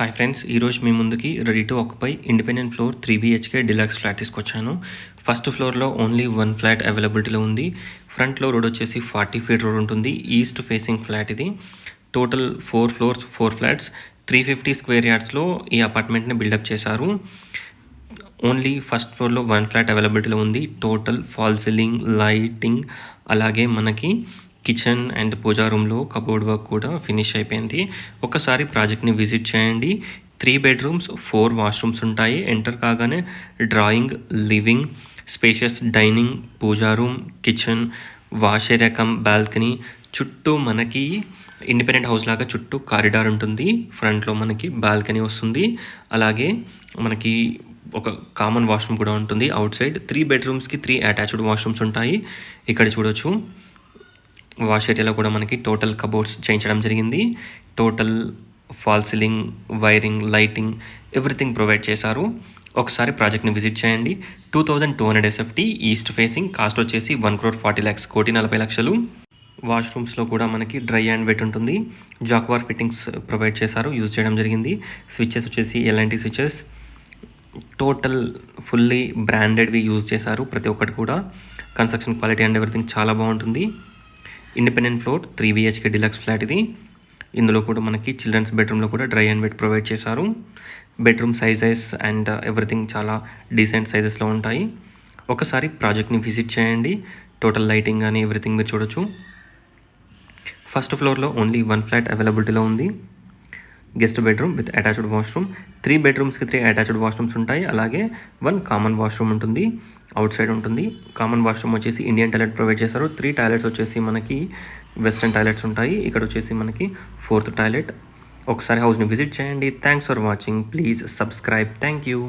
Hi friends, ఈరోజు మీ ముందుకి ready to occupy independent floor 3 BHK deluxe flat తీసుకొచ్చాను. First ఫ్లోర్లో ఓన్లీ 1 ఫ్లాట్ అవైలబిలిటీలో ఉంది. ఫ్రంట్లో రోడ్ వచ్చేసి 40 ఫీట్ రోడ్ ఉంటుంది. ఈస్ట్ ఫేసింగ్ ఫ్లాట్ ఇది. టోటల్ 4 ఫ్లోర్స్ 4 ఫ్లాట్స్ 350 స్క్వేర్ యార్డ్స్లో ఈ అపార్ట్మెంట్ని బిల్డప్ చేశారు. ఓన్లీ ఫస్ట్ ఫ్లోర్లో 1 ఫ్లాట్ అవైలబిలిటీలో ఉంది. టోటల్ ఫాల్ సీలింగ్, లైటింగ్, అలాగే మనకి కిచెన్ అండ్ పూజా రూమ్లో కబోర్డ్ వర్క్ కూడా ఫినిష్ అయిపోయింది. ఒకసారి ప్రాజెక్ట్ని విజిట్ చేయండి. 3 బెడ్రూమ్స్ 4 వాష్రూమ్స్ ఉంటాయి. ఎంటర్ కాగానే drawing, living, spacious dining, pooja room, kitchen, wash area cum balcony, చుట్టూ మనకి ఇండిపెండెంట్ హౌస్ లాగా చుట్టూ కారిడార్ ఉంటుంది. ఫ్రంట్లో మనకి బాల్కనీ వస్తుంది. అలాగే మనకి ఒక కామన్ వాష్రూమ్ కూడా ఉంటుంది అవుట్ సైడ్. 3 బెడ్రూమ్స్కి 3 అటాచ్డ్ వాష్రూమ్స్ ఉంటాయి. ఇక్కడ చూడొచ్చు. వాష్ ఏరియాలో కూడా మనకి టోటల్ కబోర్డ్స్ చేయించడం జరిగింది. Total fall ceiling, wiring, lighting, everything provide చేశారు. ఒకసారి ప్రాజెక్ట్ని విజిట్ చేయండి. 2200 SFT, ఈస్ట్ ఫేసింగ్, కాస్ట్ వచ్చేసి 1,40,00,000, 1,40,00,000. వాష్రూమ్స్లో కూడా మనకి డ్రై అండ్ వెట్ ఉంటుంది. జాక్వార్ ఫిట్టింగ్స్ ప్రొవైడ్ చేశారు, యూజ్ చేయడం జరిగింది. స్విచ్చెస్ వచ్చేసి ఎల్ఎన్టీ స్విచ్చెస్. టోటల్ ఫుల్లీ బ్రాండెడ్వి యూజ్ చేశారు ప్రతి ఒక్కటి కూడా. కన్స్ట్రక్షన్ క్వాలిటీ అండ్ ఎవ్రీథింగ్ చాలా బాగుంటుంది. Independent floor 3 BHK deluxe flat ఇది. ఇందులో కూడా మనకి చిల్డ్రన్స్ బెడ్రూమ్లో కూడా డ్రై అండ్ వెట్ ప్రొవైడ్ చేశారు. బెడ్రూమ్ సైజెస్ అండ్ ఎవ్రీథింగ్ చాలా డీసెంట్ సైజెస్లో ఉంటాయి. ఒకసారి ప్రాజెక్ట్ని విజిట్ చేయండి. టోటల్ లైటింగ్ కానీ ఎవ్రీథింగ్ మీరు చూడొచ్చు. ఫస్ట్ ఫ్లోర్లో ఓన్లీ 1 ఫ్లాట్ అవైలబిలిటీలో ఉంది. Guest bedroom with attached washroom. 3 బెడ్రూమ్స్కి 3 attached washrooms ఉంటాయి. అలాగే 1 కామన్ వాష్రూమ్ ఉంటుంది, అవుట్ సైడ్ ఉంటుంది. కామన్ వాష్రూమ్ వచ్చేసి ఇండియన్ టాయిలెట్ ప్రొవైడ్ చేశారు. 3 టాయిలెట్స్ వచ్చేసి మనకి వెస్టర్న్ టాయిలెట్స్ ఉంటాయి. ఇక్కడ వచ్చేసి మనకి 4th టాయిలెట్. ఒకసారి హౌస్ని విజిట్ చేయండి. Thanks for watching. Please subscribe. Thank you.